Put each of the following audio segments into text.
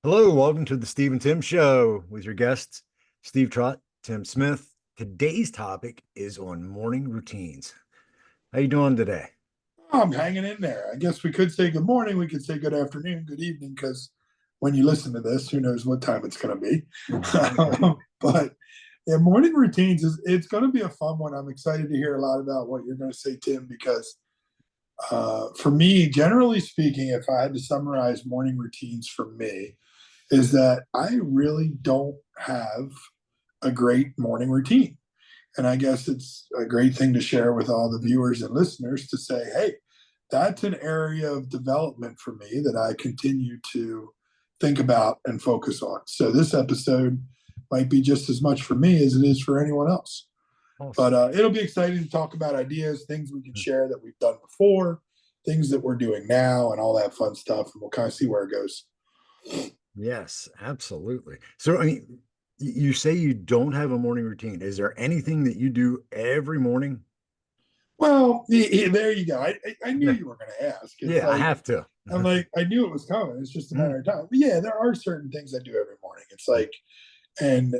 Hello, welcome to the Steve and Tim Show with your guests, Steve Trott, Tim Smith. Today's topic is on morning routines. How you doing today? I'm hanging in there. I guess we could say good morning. We could say good afternoon, good evening, because when you listen to this, who knows what time it's going to be. Exactly. But yeah, morning routines is it's going to be a fun one. I'm excited to hear a lot about what you're going to say, Tim, because for me, generally speaking, if I had to summarize morning routines for me, is that I really don't have a great morning routine. And I guess it's a great thing to share with all the viewers and listeners to say, hey, that's an area of development for me that I continue to think about and focus on. So this episode might be just as much for me as it is for anyone else. But Awesome. it'll be exciting to talk about ideas, things we can share that we've done before, things that we're doing now, and all that fun stuff. And we'll kind of see where it goes. Yes, absolutely. So, I mean, you say you don't have a morning routine. Is there anything that you do every morning? Well, there you go. I knew Yeah, you were going to ask. It's yeah, I like, have to. I'm like, I knew it was coming. It's just a Mm, matter of time. But yeah, there are certain things I do every morning. It's like, and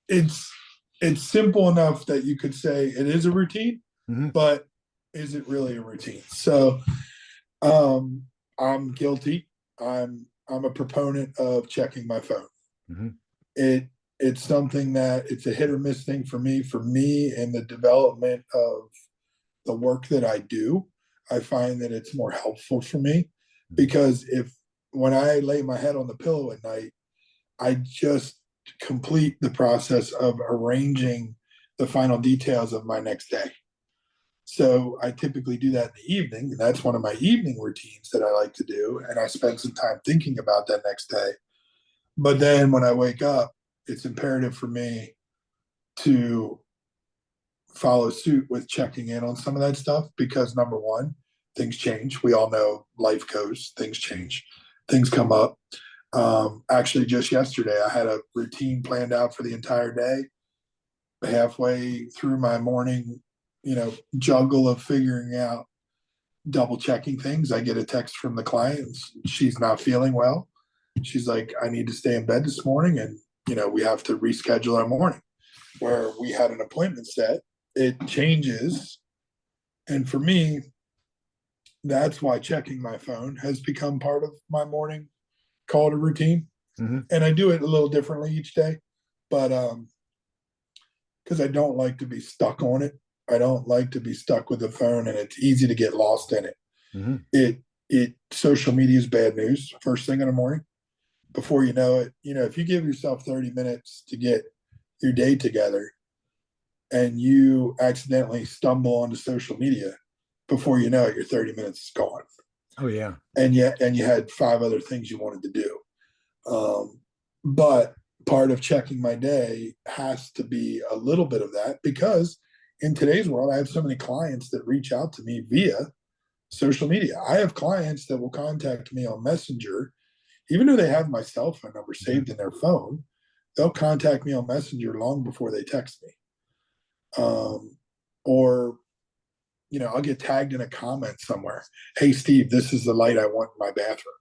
it's it's simple enough that you could say it is a routine, mhm, but is it really a routine? So um, I'm guilty. I'm a proponent of checking my phone. mhm, It it's something that it's a hit or miss thing for me. For me, in the development of the work that I do, I find that it's more helpful for me mhm. because if when I lay my head on the pillow at night, I just complete the process of arranging the final details of my next day. So I typically do that in the evening, and that's one of my evening routines that I like to do. And I spend some time thinking about that next day. But then when I wake up, it's imperative for me to follow suit with checking in on some of that stuff because number one, things change. We all know life goes, things change, things come up. Actually, just yesterday, I had a routine planned out for the entire day. Halfway through my morning, juggle of figuring out double checking things, I get a text from the client. She's not feeling well. She's like, I need to stay in bed this morning, and we have to reschedule our morning where we had an appointment set. It changes, and for me, that's why checking my phone has become part of my morning call to routine. Mhm. And I do it a little differently each day, but because I don't like to be stuck on it. I don't like to be stuck with the phone, and it's easy to get lost in it. Mhm. It social media is bad news first thing in the morning. Before you know it, if you give yourself 30 minutes to get your day together and you accidentally stumble onto social media, before you know it, your 30 minutes is gone. Oh yeah. And you had five other things you wanted to do. But part of checking my day has to be a little bit of that because in today's world, I have so many clients that reach out to me via social media. I have clients that will contact me on Messenger, even though they have my cell phone number Mhm. saved in their phone. They'll contact me on Messenger long before they text me. Or I'll get tagged in a comment somewhere. Hey, Steve, this is the light I want in my bathroom.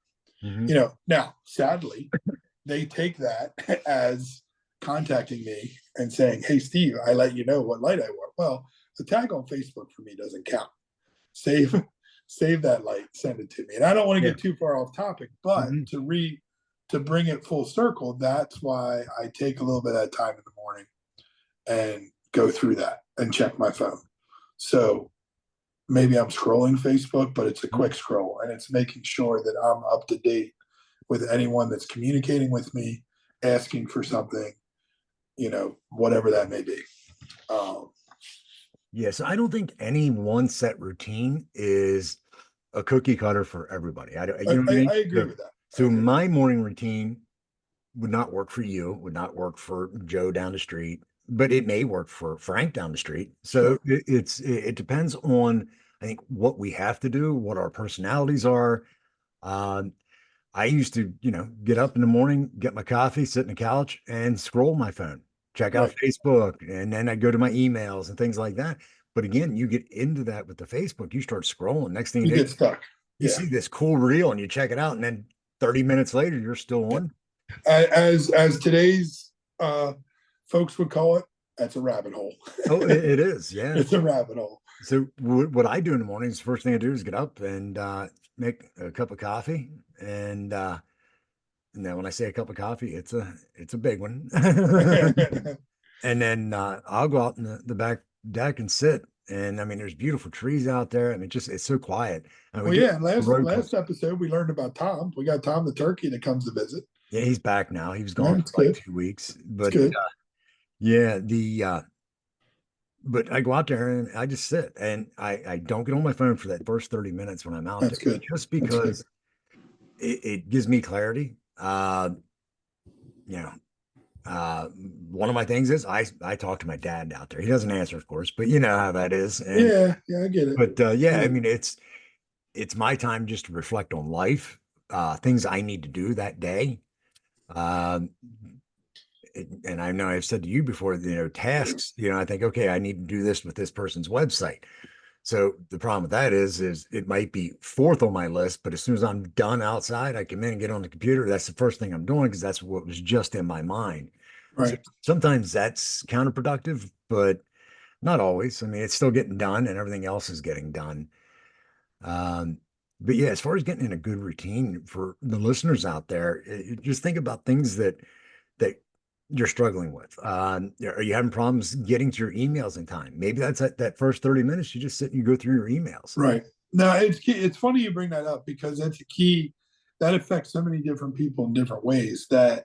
Mhm. Now, sadly, they take that as contacting me and saying, hey, Steve, I let you know what light I want. Well, the tag on Facebook for me doesn't count. Save save that light, send it to me. And I don't want to Yeah. get too far off topic, but Mhm. to bring it full circle, that's why I take a little bit of that time in the morning and go through that and check my phone. So maybe I'm scrolling Facebook, but it's a quick scroll and it's making sure that I'm up to date with anyone that's communicating with me, asking for something, whatever that may be. Um, Yes, I don't think any one set routine is a cookie cutter for everybody. I, You know what I I, mean? I agree So, with that. I so agree with my morning routine would not work for you, would not work for Joe down the street, but it may work for Frank down the street. that. So Sure. it depends on, I think, what we have to do, what our personalities are. Um, I used to, get up in the morning, get my coffee, sit on the couch, and scroll my phone, check out Right. Facebook, and then I go to my emails and things like that. But again, you get into that with the Facebook, you start scrolling. Next thing you You know, get stuck. you Yeah. see this cool reel and you check it out, and then 30 minutes later, you're still on. As today's folks would call it, that's a rabbit hole. Oh, it is. Yeah. It's a rabbit hole. So what I do in the mornings, first thing I do is get up and make a cup of coffee. And then when I say a cup of coffee, it's a big one. And then I'll go out in the back deck and sit. And I mean, there's beautiful trees out there. I mean, just it's so quiet. And we Well, get yeah, the road last comes. episode we learned about Tom. We got Tom the turkey that comes to visit. Yeah, he's back now. He was Yeah, gone it's for like good. 2 weeks. It's But good. yeah, the but I go out there and I just sit and I don't get on my phone for that first 30 minutes when I'm out That's there, good. just That's good. because it gives me clarity. You know, one of my things is I talk to my dad out there. He doesn't answer, of course, but you know how that is. And Yeah, yeah, I get it. but yeah, I mean it's my time just to reflect on life, things I need to do that day. Um, and I know I've said to you before, tasks, I think, okay, I need to do this with this person's website. So the problem with that is it might be fourth on my list, but as soon as I'm done outside, I come in and get on the computer. That's the first thing I'm doing because that's what was just in my mind. So Right. sometimes that's counterproductive, but not always. I mean, it's still getting done and everything else is getting done. Um, but yeah, as far as getting in a good routine for the listeners out there, just think about things that you're struggling with. Are you having problems getting to your emails in time? Maybe that's that first 30 minutes. You just sit and you go through your emails. Right. No, it's key. It's funny you bring that up because that's a key that affects so many different people in different ways that,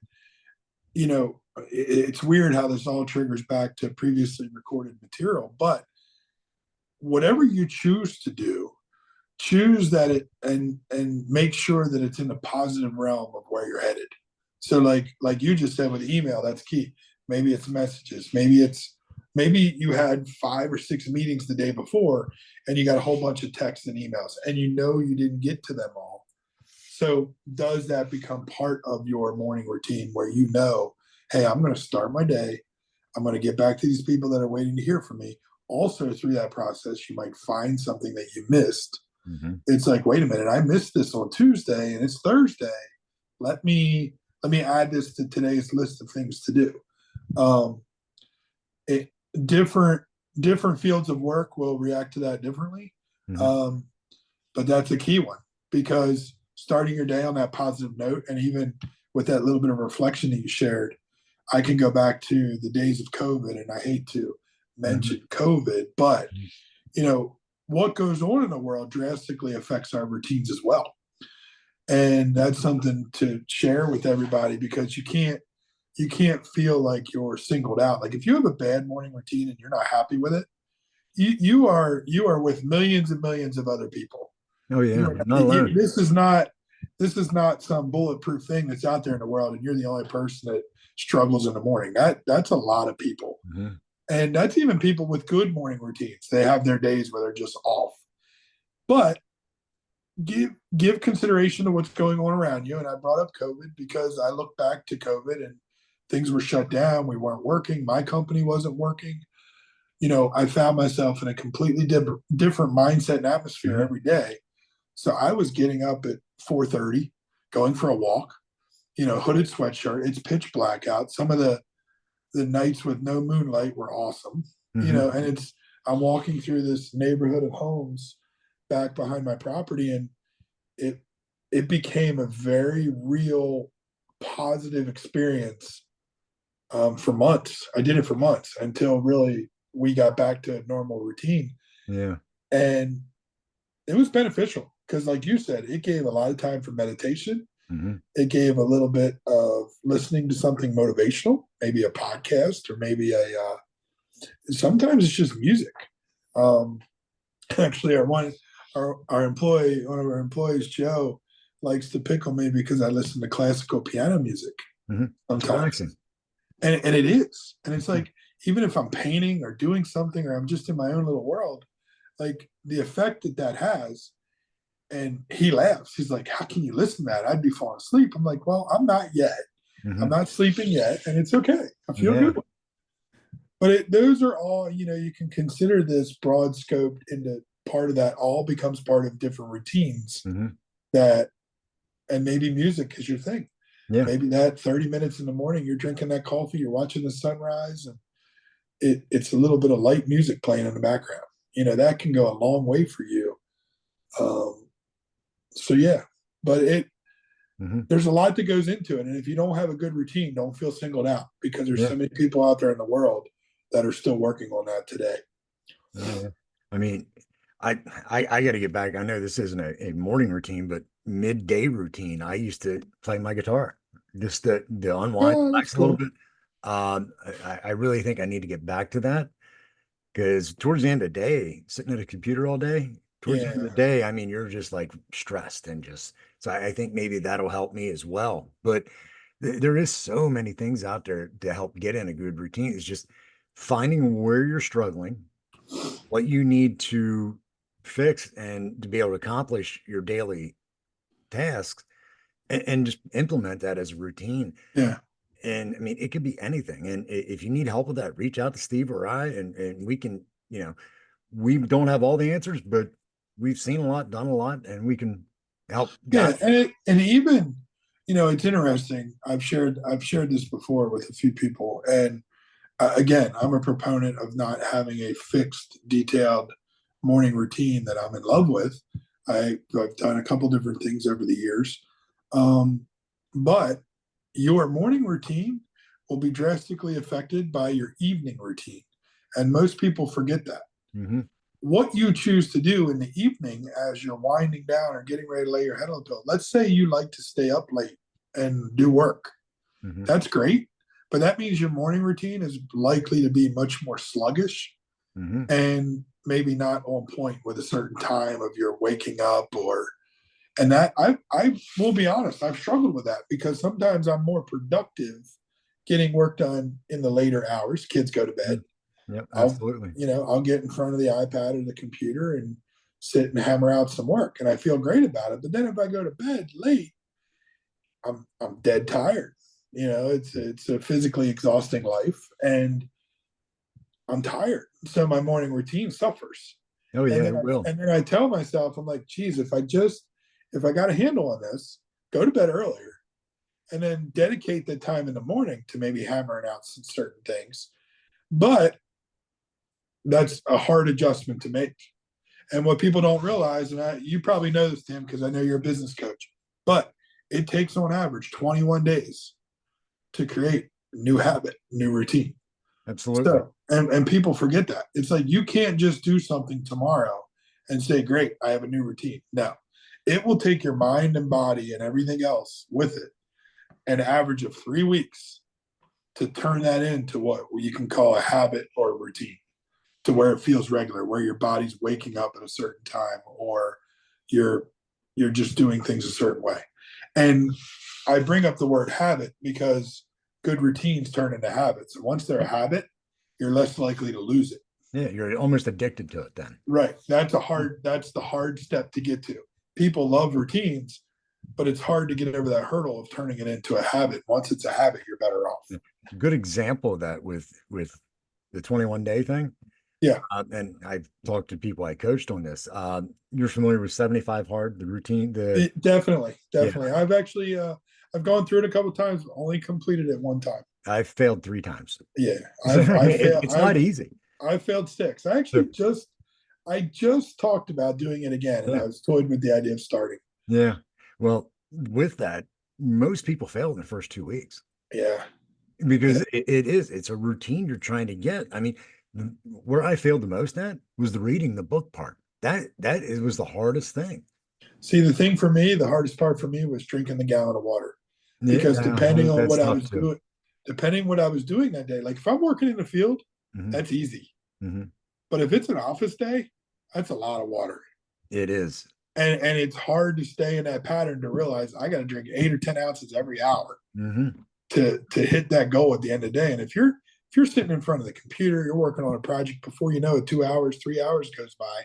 it's weird how this all triggers back to previously recorded material. But whatever you choose to do, choose that it and make sure that it's in a positive realm of where you're headed. So like you just said with email, that's key. Maybe it's messages. Maybe you had 5 or 6 meetings the day before and you got a whole bunch of texts and emails and you didn't get to them all. So does that become part of your morning routine where hey, I'm going to start my day. I'm going to get back to these people that are waiting to hear from me. Also, through that process, you might find something that you missed. Mhm. It's like, wait a minute, I missed this on Tuesday and it's Thursday. Let me add this to today's list of things to do. Um, it different fields of work will react to that differently. Mhm. But that's a key one because starting your day on that positive note, and even with that little bit of reflection that you shared, I can go back to the days of COVID, and I hate to Mhm. mention COVID, but what goes on in the world drastically affects our routines as well. And that's something to share with everybody because you can't feel like you're singled out. Like if you have a bad morning routine and you're not happy with it, you are with millions and millions of other people. Oh yeah, You, not alone. this is not some bulletproof thing that's out there in the world, and you're the only person that struggles in the morning. That's a lot of people, Mhm. and that's even people with good morning routines. They have their days where they're just off. But give consideration to what's going on around you. And I brought up COVID because I look back to COVID and things were shut down. We weren't working. My company wasn't working. I found myself in a completely different mindset and atmosphere Mhm. every day. So I was getting up at 4:30, going for a walk, hooded sweatshirt. It's pitch black out. Some of the nights with no moonlight were awesome. Mhm. And I'm walking through this neighborhood of homes back behind my property, and it it became a very real positive experience for months. I did it for months until really we got back to a normal routine, Yeah. and it was beneficial because, like you said, it gave a lot of time for meditation. Mhm. It gave a little bit of listening to something motivational, maybe a podcast or maybe sometimes it's just music. Um, actually, one of our employees, Joe, likes to pick on me because I listen to classical piano music Mhm. It's sometimes, relaxing. and it is, and it's Mhm. like even if I'm painting or doing something or I'm just in my own little world, like the effect that has. And he laughs. He's like, "How can you listen to that? I'd be falling asleep." I'm like, "Well, I'm not yet. I'm Mhm. not sleeping yet, and it's okay. I feel Yeah. good." But those are all, you can consider this broad scoped into part of that all becomes part of different routines Mhm. that and maybe music is your thing. Yeah. Maybe that 30 minutes in the morning, you're drinking that coffee, you're watching the sunrise, and it's a little bit of light music playing in the background. That can go a long way for you. Um, so yeah, but Hmm. there's a lot that goes into it. And if you don't have a good routine, don't feel singled out, because there's Yeah. so many people out there in the world that are still working on that today. Yeah. I mean, I got to get back. I know this isn't a morning routine, but midday routine. I used to play my guitar just to unwind, Oh, that's relax a little cool. bit. I really think I need to get back to that because towards the end of the day, sitting at a computer all day, towards the end of Yeah. the day, I mean, you're just like stressed and just so I think maybe that'll help me as well. But there is so many things out there to help get in a good routine. It's just finding where you're struggling, what you need to fix and to be able to accomplish your daily tasks and just implement that as a routine. Yeah. And I mean, it could be anything. And if you need help with that, reach out to Steve or I, and we can, we don't have all the answers, but we've seen a lot, done a lot, and we can help guide. Yeah. And even, it's interesting. I've shared this before with a few people. And again, I'm a proponent of not having a fixed, detailed morning routine that I'm in love with. I've done a couple different things over the years. Um, but your morning routine will be drastically affected by your evening routine. And most people forget that. Hmm. What you choose to do in the evening as you're winding down or getting ready to lay your head on the pillow. Let's say you like to stay up late and do work. Hmm. That's great. But that means your morning routine is likely to be much more sluggish Hmm. and maybe not on point with a certain time of your waking up. And that I will be honest, I've struggled with that because sometimes I'm more productive getting work done in the later hours. Kids go to bed. Yep, I'll, absolutely. I'll get in front of the iPad or the computer and sit and hammer out some work, and I feel great about it. But then if I go to bed late, I'm dead tired. It's a physically exhausting life, and I'm tired. So my morning routine suffers. Oh And yeah, then it will. I tell myself, I'm like, geez, if I got a handle on this, go to bed earlier, and then dedicate the time in the morning to maybe hammering out some certain things. But that's a hard adjustment to make. And what people don't realize, and you probably know this, Tim, because I know you're a business coach, but it takes on average 21 days to create a new habit, new routine. Absolutely. So, and people forget that. It's like you can't just do something tomorrow and say, great, I have a new routine. No, it will take your mind and body and everything else with it an average of 3 weeks to turn that into what you can call a habit or a routine, to where it feels regular, where your body's waking up at a certain time, or you're you're just doing things a certain way. And I bring up the word habit because good routines turn into habits. And once they're a habit, you're less likely to lose it. Yeah, you're almost addicted to it then. Right. That's the hard step to get to. People love routines, but it's hard to get over that hurdle of turning it into a habit. Once it's a habit, you're better off. Yeah. Good example of that with the 21-day thing. Yeah. And I've talked to people I coached on this. You're familiar with 75 hard, the routine, the Definitely, yeah, definitely. I've actually I've gone through it a couple of times, only completed it one time. I failed 3 times. Yeah. So I failed it's not easy. I failed six. I So actually just talked about doing it again, and yeah, I was toyed with the idea of starting. yeah. Well, with that, most people fail in the first 2 weeks Yeah. because Yeah. it's a routine you're trying to get. I mean, where I failed the most at was the reading the book part. That was the hardest thing. See, the thing for me, the hardest part for me was drinking the gallon of water, Yeah, because that's tough too. depending what I was doing that day, like if I'm working in the field, Hmm. that's easy. Hmm. But if it's an office day, that's a lot of water. It is. And it's hard to stay in that pattern to realize I got to drink 8 or 10 ounces every hour Hmm. to hit that goal at the end of the day. And if you're sitting in front of the computer, you're working on a project, before you know it, 2 hours, 3 hours goes by,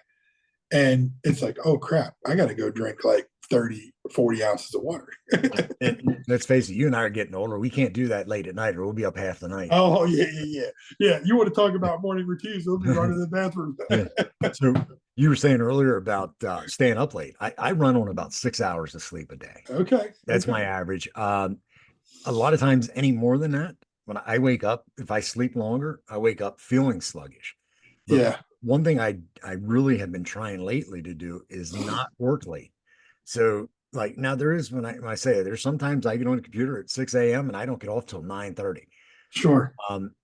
and it's like, oh crap, I got to go drink like 30, 40 ounces of water. And let's face it, you and I are getting older. We can't do that late at night, or we'll be up half the night. Oh yeah, yeah, yeah, yeah. You want to talk about morning routines? We'll be running to the bathroom. Yeah. So You were saying earlier about staying up late. I run on about 6 hours of sleep a day. Okay. That's Okay. my average. A lot of times, any more than that, when I wake up, if I sleep longer, I wake up feeling sluggish. But Yeah. one thing I really have been trying lately to do is not work late. So like now there is when I say it, there's sometimes I get on the computer at 6 a.m. and I don't get off till 9:30 Sure. um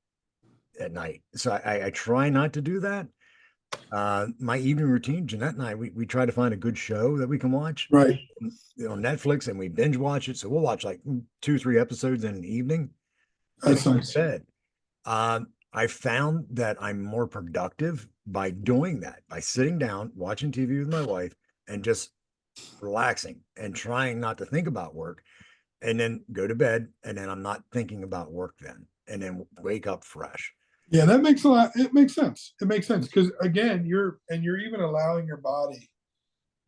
at night. So I try not to do that. My evening routine, Jeanette and I, we try to find a good show that we can watch Right. on Netflix and we binge watch it. So we'll watch like 2, 3 episodes in an evening, then That's go to nice. bed. I found that I'm more productive by doing that, by sitting down, watching TV with my wife, and just relaxing and trying not to think about work, and then go to bed, and then I'm not thinking about work then, and then wake up fresh. Yeah, that makes a lot. It makes sense. It makes sense because again, you're even allowing your body.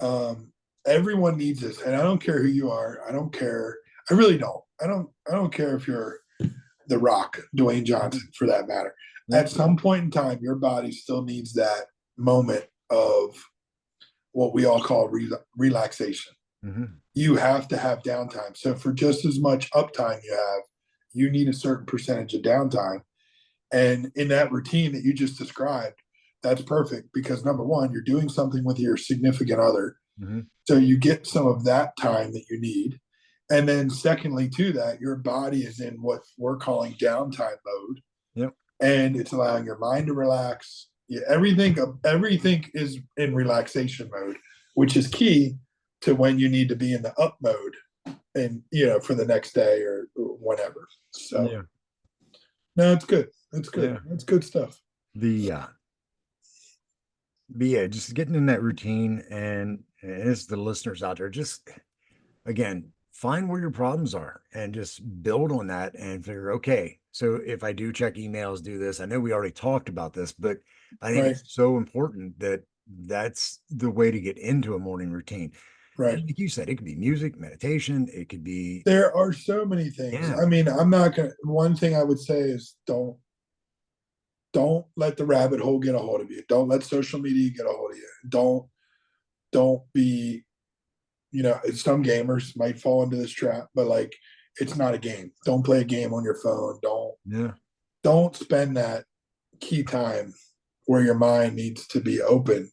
Um, Everyone needs this, and I don't care who you are. I don't care. I really don't. I don't care if you're The Rock, Dwayne Johnson, for that matter. Yeah. At some point in time, your body still needs that moment of what we all call relaxation. Mm-hmm. You have to have downtime. So for just as much uptime you have, you need a certain percentage of downtime. And in that routine that you just described, that's perfect because number one, you're doing something with your significant other. Mm-hmm. So you get some of that time that you need. And then secondly to that, your body is in what we're calling downtime mode. Yep. And it's allowing your mind to relax. Yeah, everything is in relaxation mode, which is key to when you need to be in the up mode and for the next day or whatever. So Yeah. no, it's good. It's good. Yeah. It's good stuff. The but yeah, just getting in that routine, and as the listeners out there, just again, find where your problems are and just build on that and figure, okay, so if I do check emails, do this. I know we already talked about this, but I think Right. it's so important that that's the way to get into a morning routine. Right. And like you said, it could be music, meditation, it could be, There are so many things. yeah, I mean, I'm not gonna one thing I would say is don't let the rabbit hole get a hold of you. Don't let social media get a hold of you. Don't be, some gamers might fall into this trap, but like it's not a game. Don't play a game on your phone. yeah, Don't spend that key time where your mind needs to be open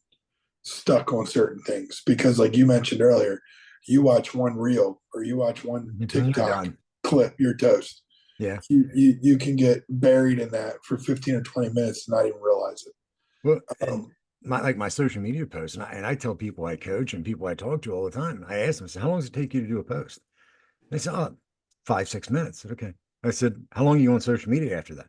stuck on certain things because like you mentioned earlier, you watch one reel or you watch one mhm, you're TikTok done. clip, you're toast. Yeah. You can get buried in that for 15 or 20 minutes and not even realize it. Well, and Um, my social media posts, and I tell people I coach and people I talk to all the time, I ask them, I say, how long does it take you to do a post? They said, oh, 5, 6 minutes. I said, okay. I said, how long are you on social media after that?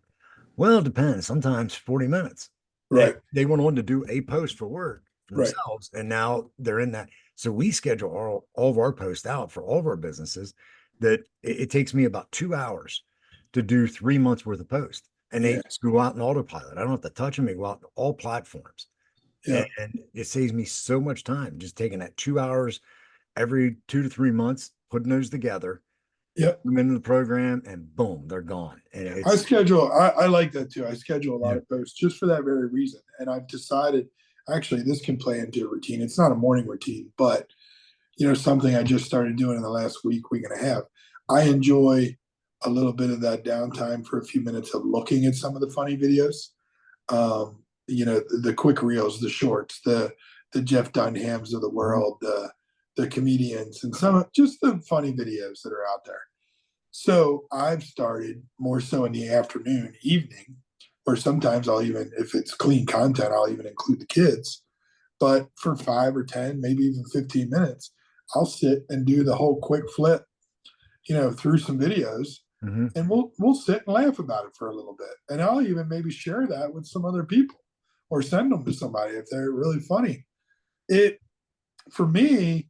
Well, it depends. Sometimes 40 minutes. And right, they went on to do a post for work for right. themselves. And now they're in that. So we schedule all of our posts out for all of our businesses that it takes me about 2 hours to do 3 months worth of posts. And they Yeah, just go out in autopilot. I don't have to touch them. They go out on all platforms. yeah, And it saves me so much time just taking that 2 hours every 2 to 3 months, putting those together, yeah. them into the program, and boom, they're gone. And it's I like that too. I schedule a lot yeah, of posts just for that very reason. And I've decided actually this can play into a routine. It's not a morning routine, but something I just started doing in the last week and a half. I enjoy a little bit of that downtime for a few minutes of looking at some of the funny videos. The quick reels, the shorts, the Jeff Dunhams of the mhm, world, the comedians, and some just the funny videos that are out there. So I've started more so in the afternoon, evening, or sometimes I'll even, if it's clean content, I'll even include the kids. But for 5 or 10, maybe even 15 minutes, I'll sit and do the whole quick flip, through some videos, mhm. and we'll sit and laugh about it for a little bit. And I'll even maybe share that with some other people or send them to somebody if they're really funny. It For me,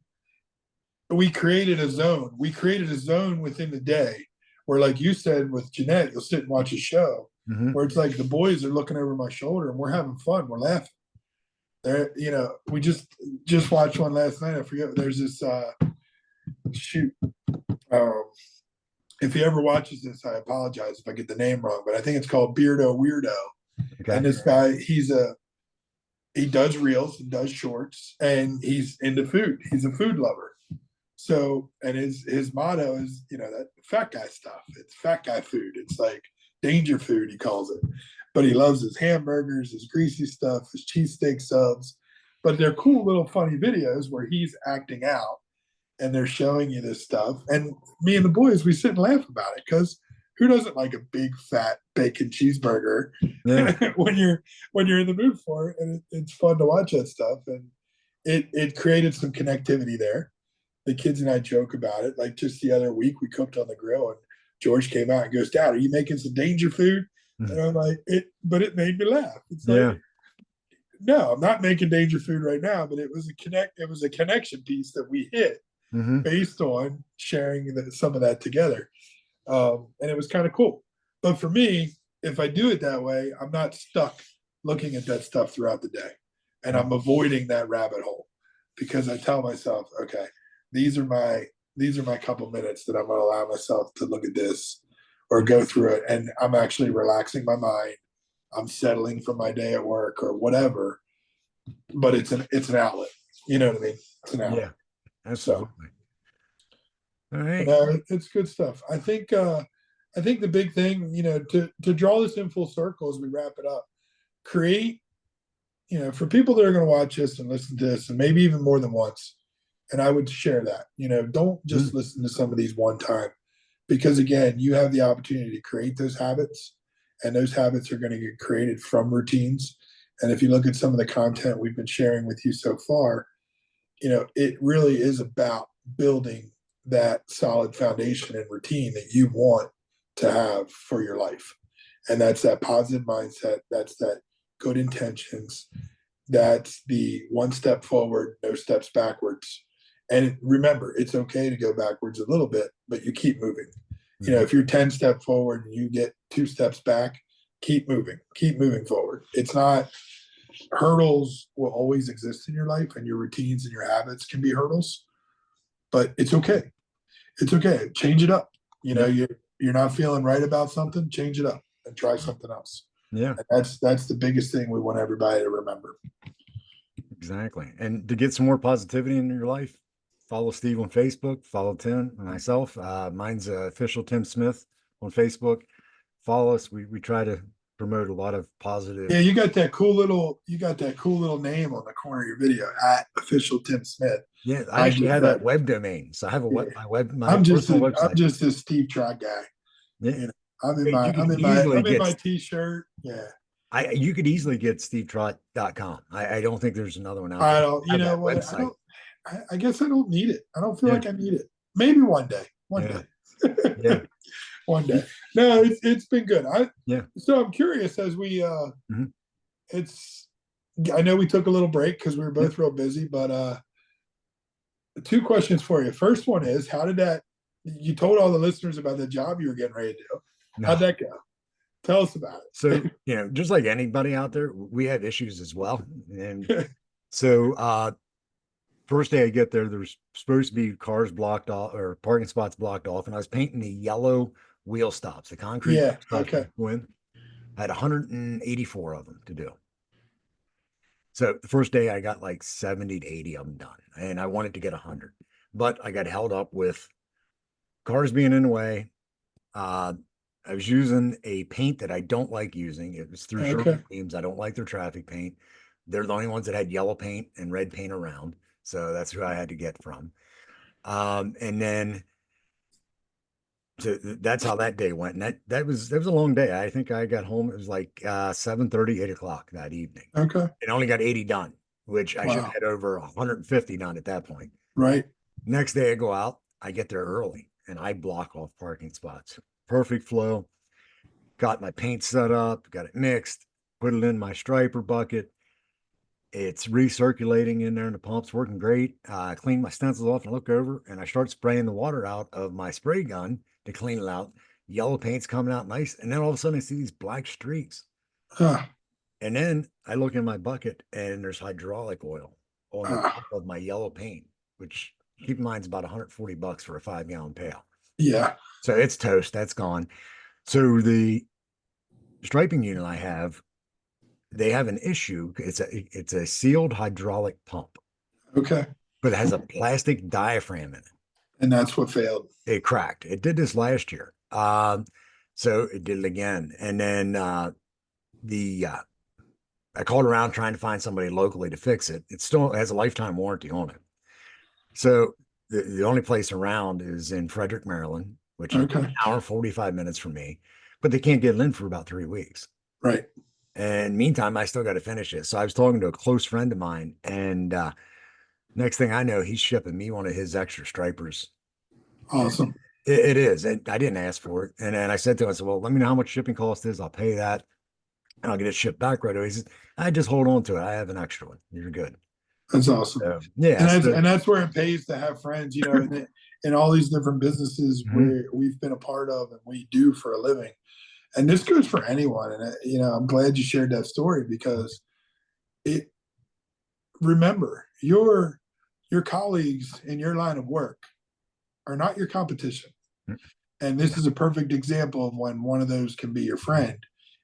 we created a zone. We created a zone within the day where, like you said with Jeanette, you'll sit and watch a show Mhm. where it's like the boys are looking over my shoulder and we're having fun. We're laughing. There, we just watched one last night. I forget. There's this shoot. Um, if he ever watches this, I apologize if I get the name wrong, but I think it's called Beardo Weirdo. Okay. And this guy, he does reels and does shorts, and he's into food. He's a food lover. So, and his motto is, that fat guy stuff. It's fat guy food. It's like danger food, he calls it. But he loves his hamburgers, his greasy stuff, his cheesesteak subs. But they're cool little funny videos where he's acting out and they're showing you this stuff. And me and the boys, we sit and laugh about it because who doesn't like a big fat bacon cheeseburger Yeah. when you're in the mood for it? And it's fun to watch that stuff. And it created some connectivity there. The kids and I joke about it. Like just the other week, we cooked on the grill, and George came out and goes, "Dad, are you making some danger food?" And I'm like, but it made me laugh. It's like, Yeah. no, I'm not making danger food right now, but it was a connection piece that we hit based on sharing some of that together. And it was kind of cool. But for me, if I do it that way, I'm not stuck looking at that stuff throughout the day. And I'm avoiding that rabbit hole because I tell myself, okay, these are my couple minutes that I'm going to allow myself to look at this or go through it. And I'm actually relaxing my mind. I'm settling from my day at work or whatever, but it's an outlet. You know what I mean? It's an outlet. Yeah, absolutely. All right. It's good stuff. I think the big thing, to draw this in full circle as we wrap it up, create, for people that are going to watch this and listen to this, and maybe even more than once, and I would share that, don't just listen to some of these one time, because again, you have the opportunity to create those habits, and those habits are going to get created from routines. And if you look at some of the content we've been sharing with you so far, it really is about building that solid foundation and routine that you want to have for your life. And that's that positive mindset. That's that good intentions. That's the one step forward, no steps backwards. And remember, it's okay to go backwards a little bit, but you keep moving. If you're 10 steps forward and you get 2 steps back, keep moving forward. It's not, hurdles will always exist in your life, and your routines and your habits can be hurdles, but it's okay. It's okay. Change it up. You're not feeling right about something, change it up and try something else. Yeah. And that's the biggest thing we want everybody to remember. Exactly. And to get some more positivity in your life, follow Steve on Facebook, follow Tim and myself. Mine's official Tim Smith on Facebook. Follow us. We try to promote a lot of positive. Yeah, you got that cool little name on the corner of your video at official Tim Smith. Yeah, I actually have that web domain. So I have I'm just a Steve Trott guy. Yeah. I'm in my t-shirt. Yeah. You could easily get stevetrott.com. I don't think there's another one out there. I don't, you know what? I guess I don't need it. I don't feel like I need it. Maybe one day. One day. Yeah. One day. No, it's been good. So I'm curious as we I know we took a little break because we were both real busy, but 2 questions for you. First one is, how did that, you told all the listeners about the job you were getting ready to do. How'd that go? Tell us about it. So, just like anybody out there, we have issues as well. And so first day I get there, there's supposed to be cars blocked off or parking spots blocked off. And I was painting the yellow wheel stops, the concrete. Yeah. Okay. I had 184 of them to do. So the first day I got like 70 to 80 of them done, and I wanted to get 100, but I got held up with cars being in the way. I was using a paint that I don't like using. It was through Sherwin Williams. I don't like their traffic paint. They're the only ones that had yellow paint and red paint around. So that's who I had to get from. And then so that's how that day went. And that was a long day. I think I got home. It was like 7:30, 8 o'clock that evening. Okay. And only got 80 done, which I should have had over 150 done at that point. Right. Next day I go out, I get there early and I block off parking spots. Perfect flow. Got my paint set up, got it mixed, put it in my striper bucket. It's recirculating in there and the pump's working great. I clean my stencils off and look over and I start spraying the water out of my spray gun to clean it out. Yellow paint's coming out nice. And then all of a sudden I see these black streaks. And then I look in my bucket and there's hydraulic oil on the top of my yellow paint, which keep in mind is about $140 for a 5-gallon pail. Yeah. So it's toast. That's gone. So the striping unit I have, they have an issue. It's a sealed hydraulic pump, Okay. but it has a plastic diaphragm in it. And that's what failed. It cracked. It did this last year. So it did it again. And then the I called around trying to find somebody locally to fix it. It still has a lifetime warranty on it. So the only place around is in Frederick, Maryland, which is an Okay. hour and 45 minutes from me, but they can't get it in for about 3 weeks. Right. And meantime, I still got to finish it. So I was talking to a close friend of mine, and next thing I know, he's shipping me one of his extra stripers. Awesome. It is. And I didn't ask for it. And then I said to him, I said, well, let me know how much shipping cost is. I'll pay that and I'll get it shipped back right away. He says, I just hold on to it. I have an extra one. You're good. That's awesome. Yeah. And that's where it pays to have friends, you know, in all these different businesses where we've been a part of and we do for a living. And this goes for anyone. And you know, I'm glad you shared that story because it. Remember, your colleagues in your line of work are not your competition. And this is a perfect example of when one of those can be your friend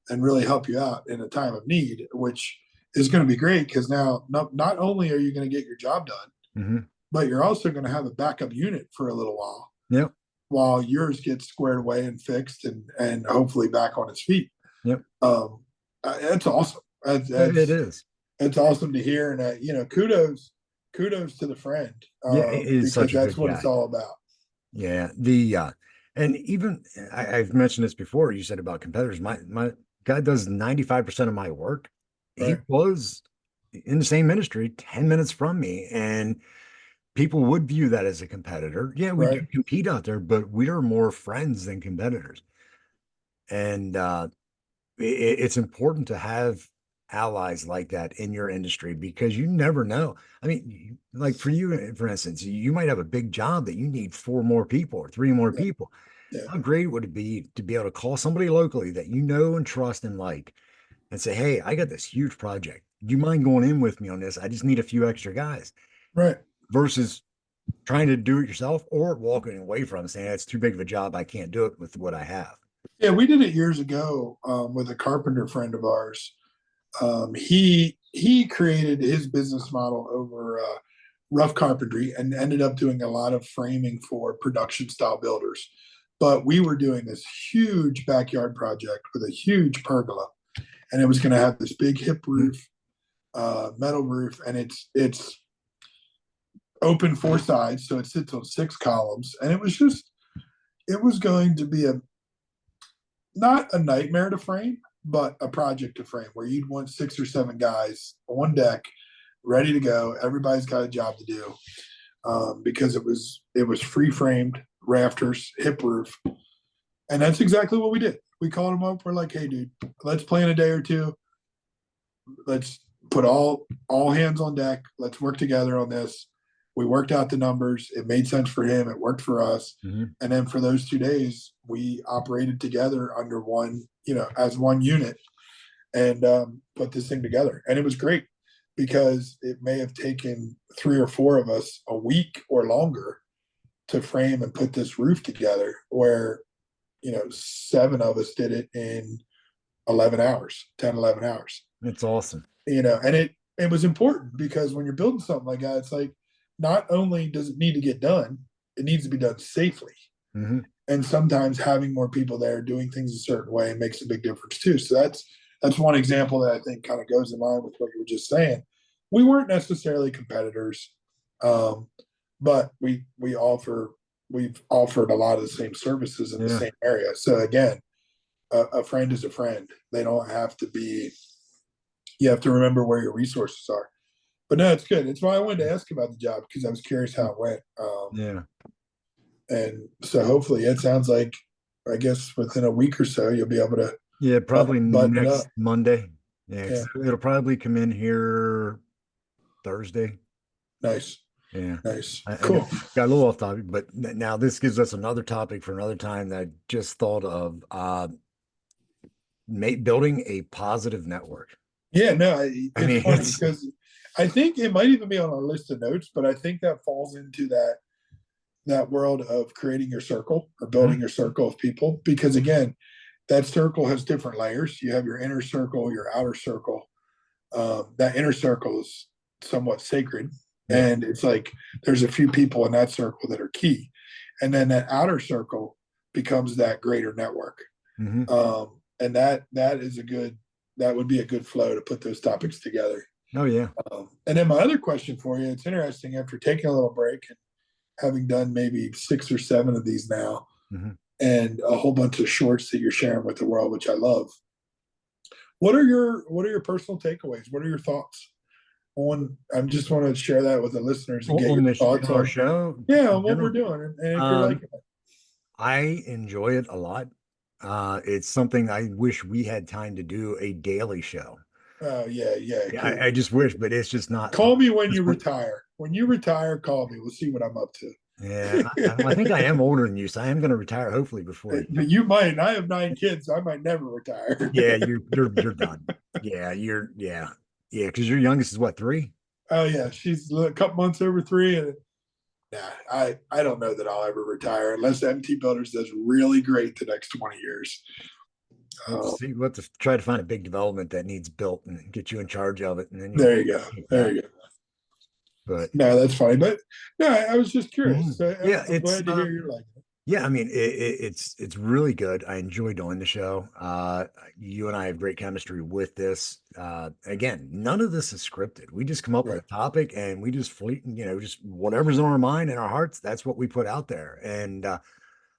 and really help you out in a time of need, which is going to be great because now not only are you going to get your job done, but you're also going to have a backup unit for a little while. Yep. While yours gets squared away and fixed and hopefully back on its feet. Yep. That's awesome. It is. It's awesome to hear, and you know, kudos to the friend. Yeah, because that's what it's all about. Yeah, and even I've mentioned this before. You said about competitors. My guy does 95% of my work. Right. He was in the same industry, 10 minutes from me, and people would view that as a competitor. Yeah, we do compete out there, but we are more friends than competitors. And it's important to have allies like that in your industry because you never know. I mean, like for you, for instance, you might have a big job that you need 4 more people or 3 more people. Yeah. How great would it be to be able to call somebody locally that you know and trust and like and say, hey, I got this huge project. Do you mind going in with me on this? I just need a few extra guys. Right. Versus trying to do it yourself or walking away from it, saying it's too big of a job. I can't do it with what I have. Yeah, we did it years ago with a carpenter friend of ours. He created his business model over rough carpentry and ended up doing a lot of framing for production style builders. But we were doing this huge backyard project with a huge pergola, and it was going to have this big hip roof, metal roof, and it's open 4 sides, so it sits on 6 columns, and it was going to be not a nightmare to frame, but a project to frame where you'd want 6 or 7 guys on deck, ready to go. Everybody's got a job to do because it was free framed rafters, hip roof, and that's exactly what we did. We called them up. We're like, hey, dude, let's plan a day or two. Let's put all hands on deck. Let's work together on this. We worked out the numbers. It made sense for him. It worked for us. And then for those 2 days, we operated together under one, you know, as one unit and put this thing together. And it was great because it may have taken 3 or 4 of us a week or longer to frame and put this roof together where, you know, 7 of us did it in 11 hours, 10, 11 hours. It's awesome. You know, and it was important because when you're building something like that, it's like, not only does it need to get done, it needs to be done safely. And sometimes having more people there doing things a certain way makes a big difference too. So that's one example that I think kind of goes in line with what you were just saying. We weren't necessarily competitors, but we've offered a lot of the same services in the same area. So again, a friend is a friend. They don't have to be. You have to remember where your resources are. But no, it's good. It's why I wanted to ask about the job because I was curious how it went. And so hopefully it sounds like, I guess within a week or so, you'll be able to. Yeah, probably next Monday. Yeah, it'll probably come in here Thursday. Nice. Yeah. Nice. Cool. Got a little off topic, but now this gives us another topic for another time that I just thought of. Building a positive network. Yeah, no, it's funny because I think it might even be on our list of notes, but I think that falls into that world of creating your circle or building your circle of people. Because again, that circle has different layers. You have your inner circle, your outer circle, that inner circle is somewhat sacred. Yeah. And it's like there's a few people in that circle that are key. And then that outer circle becomes that greater network. Hmm. And that is a good, that would be a good flow to put those topics together. Oh yeah. And then my other question for you, it's interesting after taking a little break and having done maybe 6 or 7 of these now, Hmm. and a whole bunch of shorts that you're sharing with the world, which I love. What are your personal takeaways? What are your thoughts on? I just want to share that with the listeners and get On your this, thoughts our on, show yeah, in on what we're general, doing, and if you're um, liking it. I enjoy it a lot. It's something I wish we had time to do a daily show. Oh yeah, yeah. Yeah, I just wish, but it's just not. Call me when It's you what, retire. When you retire, call me. We'll see what I'm up to. yeah, I think I am older than you, so I am going to retire hopefully before you. But you might. I have 9 kids, so I might never retire. Yeah, you're done. Yeah, yeah, because your youngest is what, 3? Oh yeah, she's a couple months over 3, and nah, I don't know that I'll ever retire unless MT Builders does really great the next 20 years. Let's Uh, see. We'll have to try to find a big development that needs built and get you in charge of it, and then you there you go. take There that. you go. But No, that's fine. But no, I was just curious. mhm. Yeah, I'm it's glad to hear you're like it. yeah, I mean, it's really good. I enjoy doing the show. You and I have great chemistry with this. Again, none of this is scripted. We just come up with Right. a topic and we just just whatever's on our mind and our hearts, that's what we put out there. And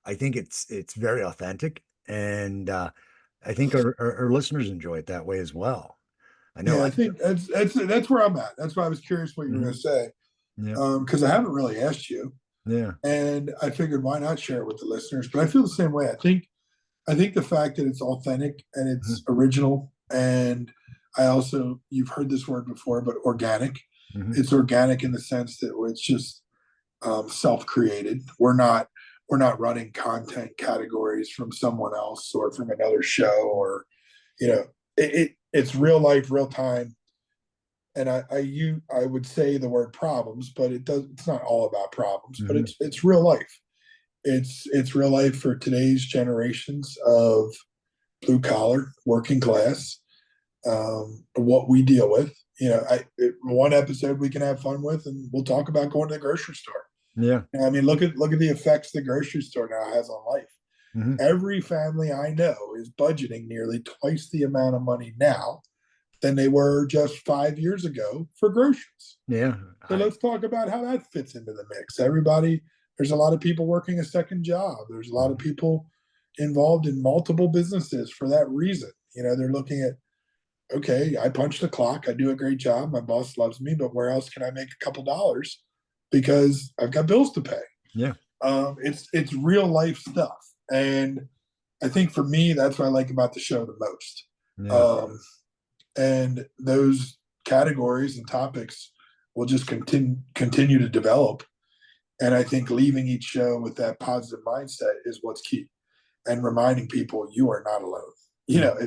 I think it's very authentic, and I think our listeners enjoy it that way as well. I know Yeah, I I think that's where I'm at. That's why I was curious what you were going mhm. to say, Yeah, because I haven't really asked you, yeah, and I figured why not share it with the listeners. But I feel the same way. I think the fact that it's authentic and it's mhm, original, and I also, you've heard this word before, but organic. mhm, It's organic in the sense that it's just self-created. We're not running content categories from someone else or from another show, or it's real life, real time. And I would say the word problems, but it's not all about problems, but mhm. it's real life. It's real life for today's generations of blue collar working class, what we deal with. One episode we can have fun with, and we'll talk about going to the grocery store. Yeah, I mean, look at the effects the grocery store now has on life. mhm. Every family I know is budgeting nearly twice the amount of money now than they were just 5 years ago for groceries. Yeah. So let's talk about how that fits into the mix. There's a lot of people working a second job. There's a lot of Mhm. people involved in multiple businesses for that reason. They're looking at, okay, I punch the clock, I do a great job, my boss loves me, but where else can I make a couple dollars because I've got bills to pay? Yeah, It's real life stuff, and I think for me that's what I like about the show the most. yeah. And those categories and topics will just continue to develop. And I think leaving each show with that positive mindset is what's key, and reminding people you are not alone. Mhm.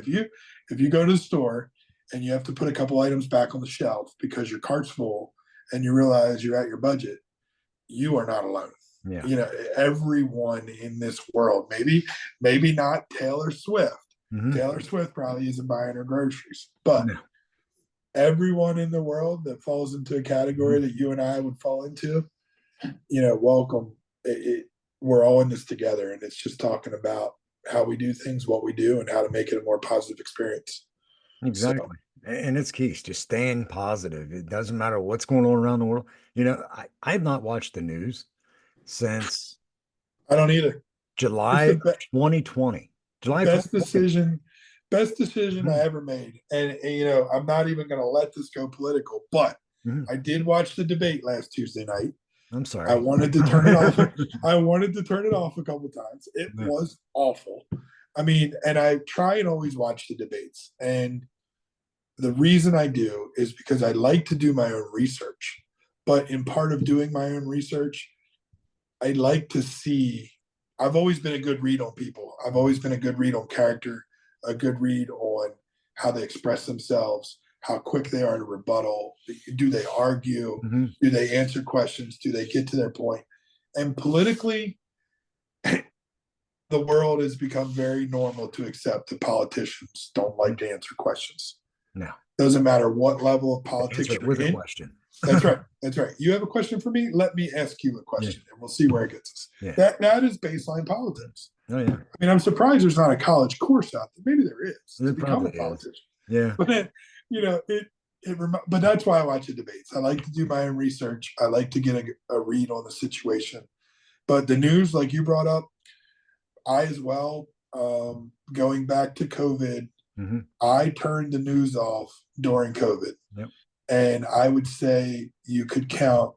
If you go to the store and you have to put a couple items back on the shelf because your cart's full and you realize you're at your budget, you are not alone. Yeah. Everyone in this world, maybe not Taylor Swift. Mhm. Taylor Swift probably isn't buying her groceries, but No. everyone in the world that falls into a category Mhm. that you and I would fall into, welcome. We're all in this together, and it's just talking about how we do things, what we do, and how to make it a more positive experience. So Exactly. And it's key. It's just staying positive. It doesn't matter what's going on around the world. I have not watched the news since I don't either. It's July the of 2020. July of best 2020. decision, best decision I Mhm. ever made. And I'm not even going to let this go political, but Mhm. I did watch the debate last Tuesday night. I'm I sorry. wanted to turn it off. I wanted to turn it off a couple times. It Yeah. was awful. I mean, and I try and always watch the debates. And the reason I do is because I like to do my own research. But in part of doing my own research, I like to see. I've always been a good read on people. I've always been a good read on character, a good read on how they express themselves, how quick they are to rebuttal. Do they argue? Mhm. Do they answer questions? Do they get to their point? And politically, the world has become very normal to accept that politicians don't like to answer questions. No. Doesn't matter what level of Answer politics it you're with a in. question. That's right. That's right. You have a question for me? Let me ask you a Yeah. question, and we'll see where it gets us. Yeah. That is baseline politics. Oh yeah. I mean, I'm surprised there's not a college course out there. Maybe there is There to become a probably is. politician. Yeah. But but that's why I watch the debates. I like to do my own research. I like to get a read on the situation. But the news, like you brought up, I as well. Going back to COVID, Mm-hmm. I turned the news off during COVID. Yep. And I would say you could count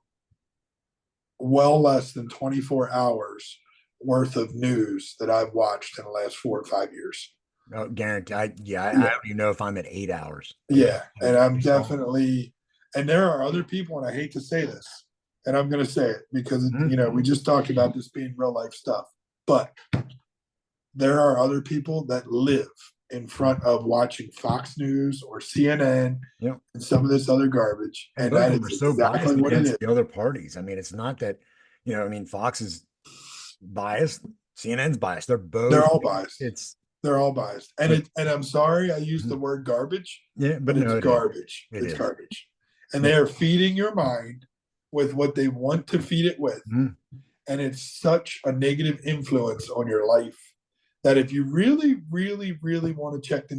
well less than 24 hours worth of news that I've watched in the last 4 or 5 years. Oh, guarantee. I Yeah. don't even know if I'm at 8 hours. Yeah. And I'm definitely, and there are other people, and I hate to say this, and I'm going to say it because, we just talked about this being real life stuff, but there are other people that live in front of watching Fox News or CNN Yep. and some of this other garbage. And both that of them are is so exactly biased what it against is. the other parties. I mean, it's not that, I mean, Fox is biased, CNN's biased. They're all biased. They're all biased. And I'm sorry I used the word garbage. Yeah, but it's no, garbage. It's garbage. And they are feeding your mind with what they want to feed it with. Mhm. And it's such a negative influence on your life that if you really, really, really want to check the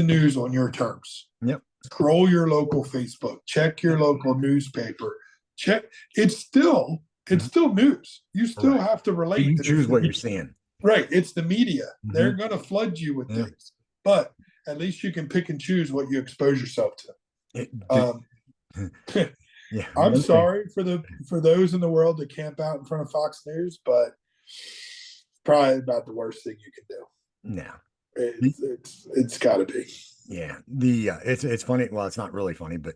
news on your terms. Yep. Scroll your local Facebook, check your local newspaper, check. It's still news. You still have to relate. You choose what you're seeing. Right. It's the media. They're going to flood you with things, but at least you can pick and choose what you expose yourself to. Yeah. I'm sorry for those in the world that camp out in front of Fox News, but probably about the worst thing you can do. No. It's got to be. Yeah. It's funny. Well, it's not really funny, but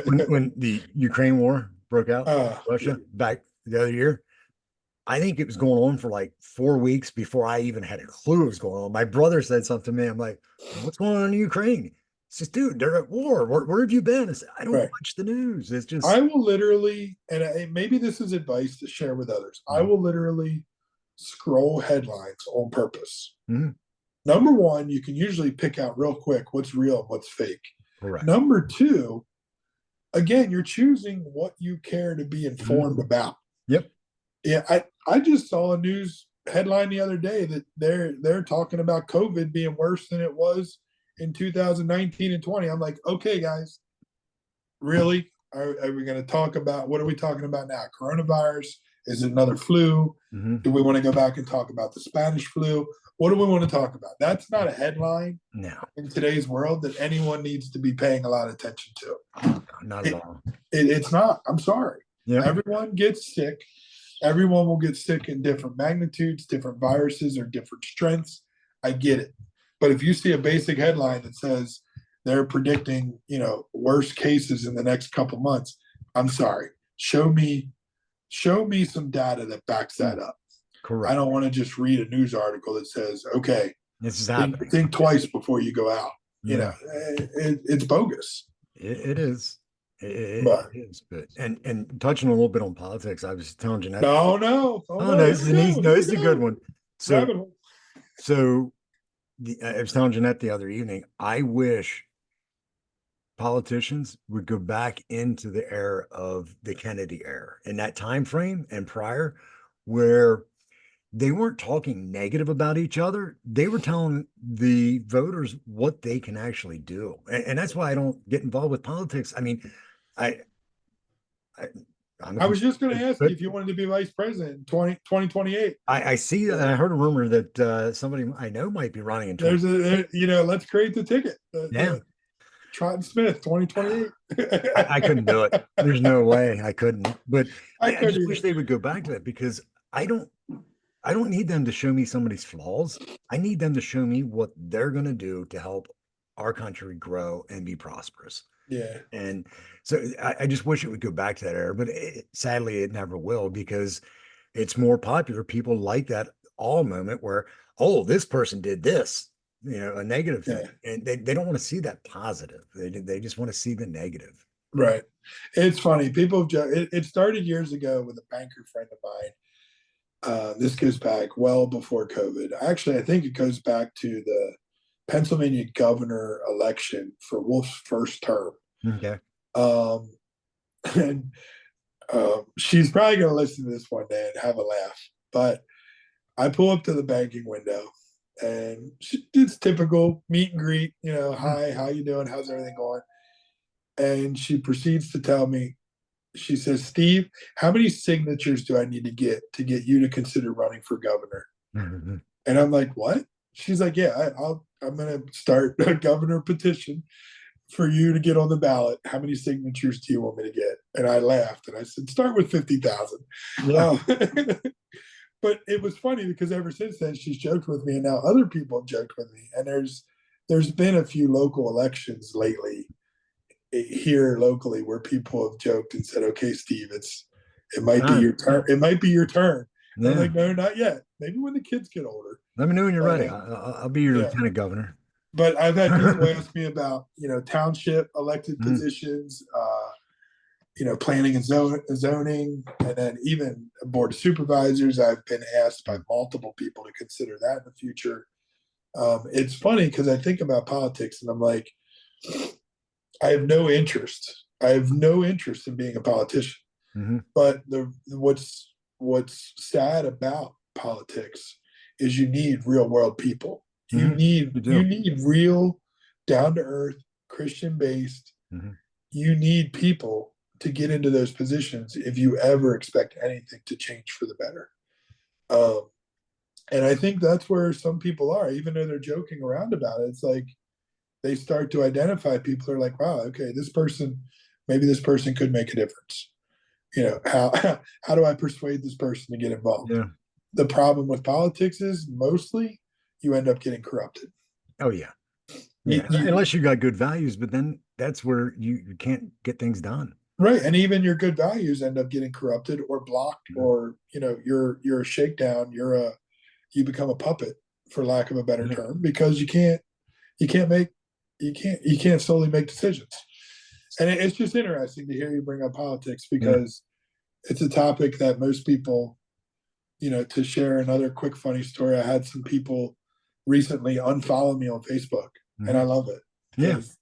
when the Ukraine war broke out, Russia back the other year, I think it was going on for like 4 weeks before I even had a clue what was going on. My brother said something to me. I'm like, what's going on in Ukraine? He says, dude, they're at war. Where have you been? I said, I don't watch the news. It's just. I will literally, and maybe this is advice to share with others. I will literally scroll headlines on purpose. Mm-hmm. Number one, you can usually pick out real quick what's real and what's fake. Correct. Number two, again, you're choosing what you care to be informed about. Yep. Yeah, I just saw a news headline the other day that they're talking about COVID being worse than it was in 2019 and 20. I'm like, okay, guys, really? Are we going to talk about, what are we talking about now? Coronavirus? Is it another flu? Mm-hmm. Do we want to go back and talk about the Spanish flu? What do we want to talk about? That's not a headline in today's world that anyone needs to be paying a lot of attention to. Not at all. It's not. I'm sorry. Yeah. Everyone gets sick. Everyone will get sick in different magnitudes, different viruses, or different strengths. I get it. But if you see a basic headline that says they're predicting, worse cases in the next couple months, I'm sorry. Show me some data that backs that up. Correct. I don't want to just read a news article that says, okay, this is happening. Think twice before you go out. It's bogus. It is. It is. But and touching a little bit on politics, I was telling Jeanette. No, this is a good one. So I was telling Jeanette the other evening, I wish politicians would go back into the era of the Kennedy era, in that time frame and prior, where they weren't talking negative about each other. They were telling the voters what they can actually do. And that's why I don't get involved with politics. I mean, I was just going to ask you if you wanted to be vice president in 2028. I see that. I heard a rumor that somebody I know might be running in. There's let's create the ticket. Trotton Smith, 2028. I couldn't do it. There's no way I couldn't. But I just wish they would go back to it, because I don't need them to show me somebody's flaws. I need them to show me what they're going to do to help our country grow and be prosperous. Yeah. And so I just wish it would go back to that era, but sadly it never will, because it's more popular. People like that all moment where, oh, this person did this, a negative thing. And they don't want to see that positive. They just want to see the negative. Right. It's funny. People, it started years ago with a banker friend of mine. This goes back well before COVID. Actually, I think it goes back to the Pennsylvania governor election for Wolf's first term. Okay. Um, and she's probably going to listen to this one day and have a laugh. But I pull up to the banking window, and it's typical meet and greet. Hi, how you doing? How's everything going? And she proceeds to tell me, she says, Steve, how many signatures do I need to get you to consider running for governor? Mm-hmm. And I'm like, what? She's like, yeah, I'm going to start a governor petition for you to get on the ballot. How many signatures do you want me to get? And I laughed and I said, start with 50,000. Yeah. But it was funny because ever since then she's joked with me, and now other people have joked with me. And there's been a few local elections lately here locally where people have joked and said, okay, Steve, it might be your turn. It might be your turn. Yeah. I'm like, no, not yet. Maybe when the kids get older. Let me know when you're ready. I'll be your lieutenant governor. But I've had people ask me about, township elected positions, planning and zoning, and then even board of supervisors. I've been asked by multiple people to consider that in the future. It's funny because I think about politics and I'm like, I have no interest. I have no interest in being a politician. Mm-hmm. But what's sad about politics is you need real world people. You need real, down to earth, Christian based. Mm-hmm. You need people to get into those positions if you ever expect anything to change for the better. And I think that's where some people are, even though they're joking around about it. It's like they start to identify people who are like, wow, okay, maybe this person could make a difference. How do I persuade this person to get involved? Yeah. The problem with politics is mostly you end up getting corrupted. Oh yeah. Yeah. Unless you got good values, but then that's where you can't get things done. Right. And even your good values end up getting corrupted or blocked, or, you're a shakedown. You become a puppet, for lack of a better term, because you can't solely make decisions. And it's just interesting to hear you bring up politics because it's a topic that most people, to share another quick funny story. I had some people recently unfollow me on Facebook, and I love it. Because,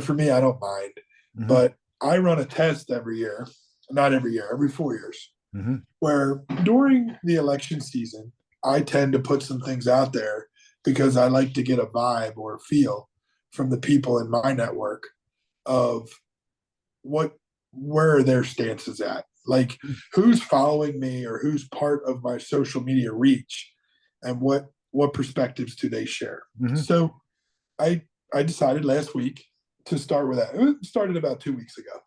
for me, I don't mind, but I run a test every 4 years, where during the election season, I tend to put some things out there because I like to get a vibe or a feel from the people in my network of where their stance is at. Like who's following me or who's part of my social media reach, and what perspectives do they share. So I decided last week to start with that. It started about 2 weeks ago.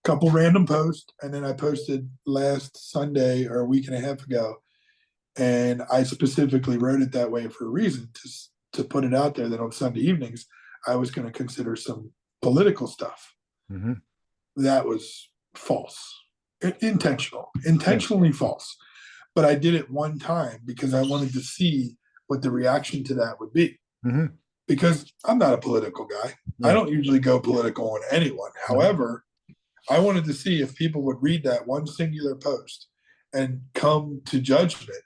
Couple random posts, and then I posted last Sunday or a week and a half ago, and I specifically wrote it that way for a reason, to put it out there that on Sunday evenings I was going to consider some political stuff. That was false, intentionally false. But I did it one time because I wanted to see what the reaction to that would be. Because I'm not a political guy. I don't usually go political on anyone. However, I wanted to see if people would read that one singular post and come to judgment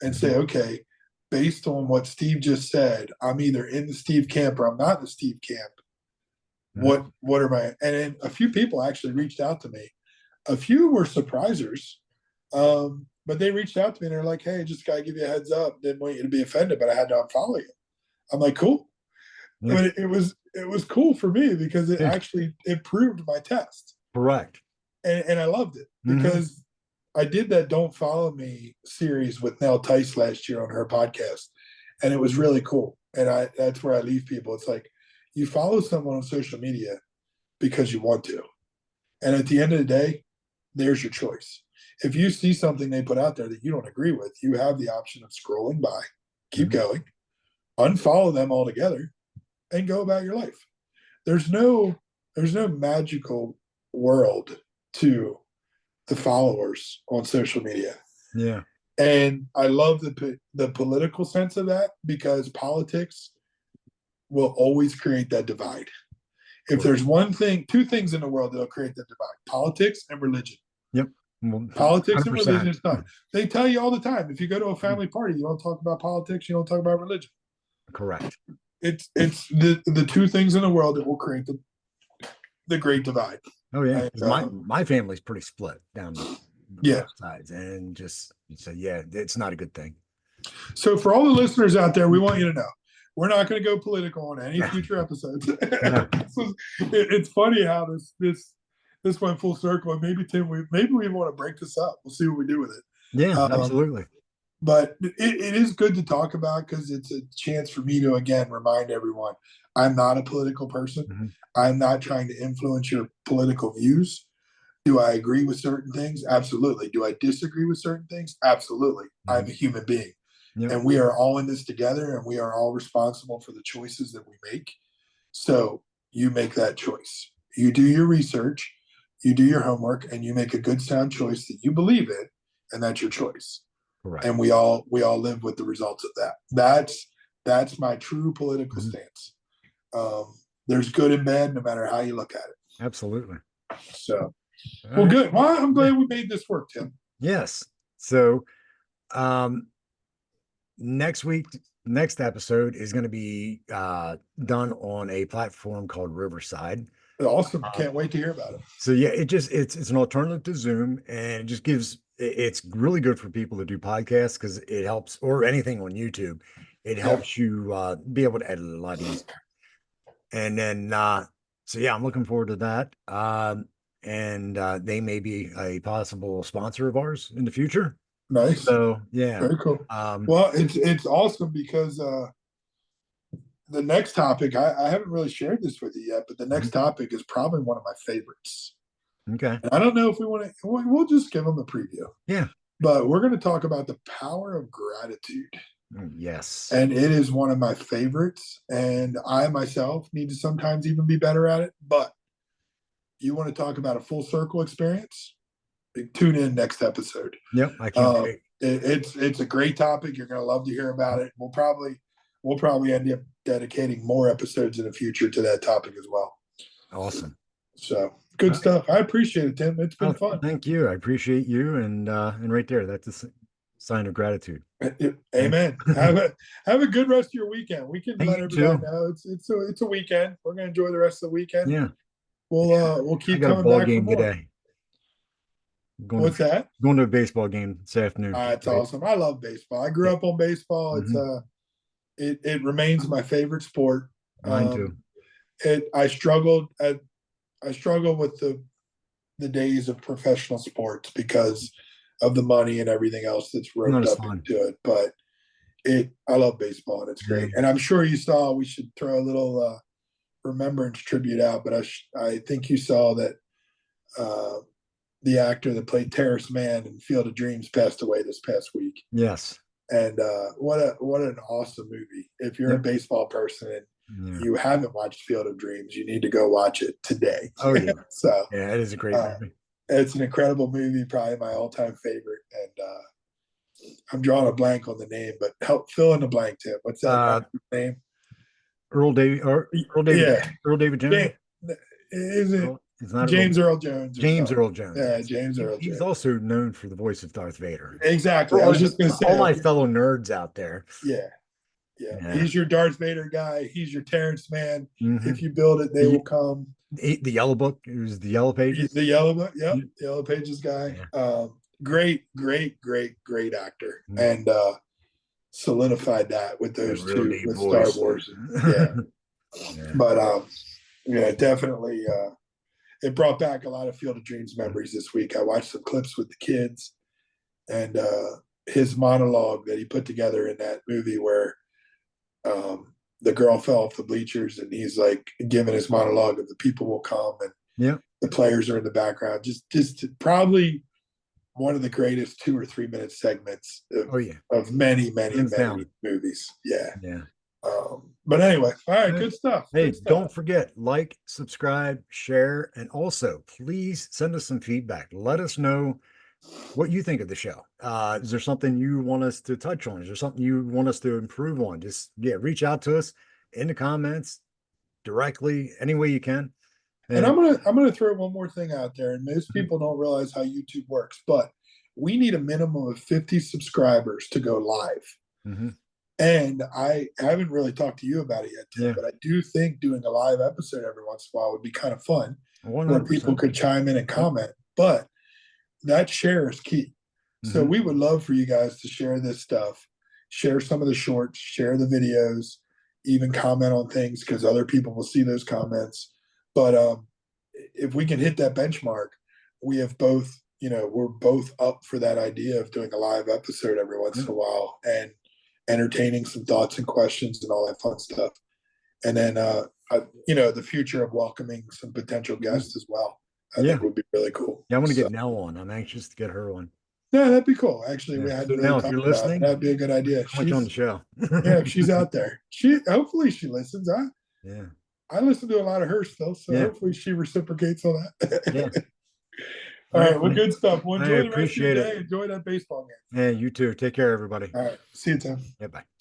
and say, okay, based on what Steve just said, I'm either in the Steve camp or I'm not in the Steve camp. What are my, and then a few people actually reached out to me. A few were surprisers, but they reached out to me and they're like, hey, just gotta give you a heads up. Didn't want you to be offended, but I had to unfollow you. I'm like, cool. But it was cool for me because it actually proved my test. Correct. And I loved it because I did that Don't Follow Me series with Nell Tice last year on her podcast. And it was really cool. And that's where I leave people. It's like, you follow someone on social media because you want to. And at the end of the day, there's your choice. If you see something they put out there that you don't agree with, you have the option of scrolling by, keep going, unfollow them altogether, and go about your life. There's no magical world to the followers on social media. Yeah. And I love the political sense of that, because politics will always create that divide. If there's two things in the world that'll create that divide: politics and religion. Yep. Well, politics 100%. And religion is not. They tell you all the time, if you go to a family party, you don't talk about politics, you don't talk about religion. Correct. It's the two things in the world that will create the great divide. Oh yeah, And, 'cause my family's pretty split down yeah. both sides, and just so yeah, it's not a good thing. So for all the listeners out there, we want you to know we're not going to go political on any future episodes. No. It's funny how this went full circle, and maybe Tim, maybe we want to break this up. We'll see what we do with it. Yeah, absolutely. But it is good to talk about because it's a chance for me to again remind everyone I'm not a political person. Mm-hmm. I'm not trying to influence your political views. Do I agree with certain things? Absolutely. Do I disagree with certain things? Absolutely. Mm-hmm. I'm a human being. Yep. And we are all in this together, and we are all responsible for the choices that we make. So you make that choice. You do your research, you do your homework, and you make a good sound choice that you believe in, and that's your choice. Correct. And we all live with the results of that. That's my true political stance. There's good and bad no matter how you look at it. Absolutely. So well, good. Well, I'm glad we made this work, Tim. Yes. So next episode is going to be done on a platform called Riverside. Awesome. Can't wait to hear about it. So yeah, it's an alternative to Zoom, and it just it's really good for people to do podcasts because it helps, or anything on YouTube. It helps you be able to edit a lot easier. And then so yeah, I'm looking forward to that. And they may be a possible sponsor of ours in the future. Nice. So yeah, very cool. Well, it's awesome because the next topic I haven't really shared this with you yet, but the next topic is probably one of my favorites. Okay. And I don't know if we want to. We'll just give them a preview. Yeah. But we're going to talk about the power of gratitude. Yes. And it is one of my favorites, and I myself need to sometimes even be better at it. But you want to talk about a full circle experience? Tune in next episode. Yep, I can't wait. It's a great topic. You're going to love to hear about it. We'll probably end up dedicating more episodes in the future to that topic as well. Awesome. So good stuff. I appreciate it, Tim. It's been fun. Thank you. I appreciate you, and right there, that's a sign of gratitude. Amen. have a good rest of your weekend. We can let everybody know it's a weekend. We're going to enjoy the rest of the weekend. Yeah. We'll keep coming back for more. Today. What's that? Going to a baseball game this afternoon. It's awesome. I love baseball. I grew up on baseball. It's it remains my favorite sport. Mine too. I struggled with the days of professional sports because of the money and everything else that's roped up into it. But I love baseball, and it's great. And I'm sure you saw, we should throw a little remembrance tribute out, but I think you saw that the actor that played Terrace Mann in Field of Dreams passed away this past week. Yes. And what an awesome movie. If you're a baseball person and you haven't watched Field of Dreams, you need to go watch it today. Oh yeah. So yeah, it is a great movie. It's an incredible movie, probably my all-time favorite. And I'm drawing a blank on the name, but help fill in the blank, Tim. What's that name? Earl David Jones. Is it? It's not James Earl Jones. James Earl Jones. Yeah, James Earl Jones. He's also known for the voice of Darth Vader. Exactly. I was just going to say. All my fellow nerds out there. Yeah. He's your Darth Vader guy. He's your Terrence Mann. If you build it, they will come. The Yellow Book. It was the Yellow Pages. He's the Yellow Book. Yep. The Yellow Pages guy. Yeah. Great actor. And solidified that with those two with voice. Star Wars. Yeah. But definitely it brought back a lot of Field of Dreams memories this week. I watched some clips with the kids, and his monologue that he put together in that movie where the girl fell off the bleachers, and he's like giving his monologue of the people will come, and the players are in the background. Just probably one of the greatest 2 or 3 minute segments of many movies. Yeah. But anyway, all right, good stuff. Hey, don't forget, like, subscribe, share, and also please send us some feedback. Let us know what you think of the show. Is there something you want us to touch on? Is there something you want us to improve on? Just reach out to us in the comments directly, any way you can. And I'm gonna throw one more thing out there, and most people don't realize how YouTube works, but we need a minimum of 50 subscribers to go live. And I haven't really talked to you about it yet, Tim, Yeah. but I do think doing a live episode every once in a while would be kind of fun where people 100%. could chime in and comment. But that share is key. So Mhm. we would love for you guys to share this stuff, share some of the shorts, share the videos, even comment on things because other people will see those comments. But if we can hit that benchmark, we have both, we're both up for that idea of doing a live episode every once Yeah. in a while and entertaining some thoughts and questions and all that fun stuff. And then, the future of welcoming some potential guests as well, I Yeah. think would be really cool. Yeah, I want to So, get Nell on. I'm anxious to get her on. yeah, that'd be cool. Actually, we Yeah. hadn't So really Nell, if talked you're about it. listening, That'd be a good idea. how much on the show? Yeah, if she's out there. Hopefully she listens. Yeah. I listen to a lot of her still, so Yeah. hopefully she reciprocates on that. Yeah. All All right, right, well, buddy. good stuff. Well, I enjoy the rest of your appreciate it. day. Enjoy that baseball game. Yeah, you too. Take care, everybody. All right, see you, Tim. Yeah, bye.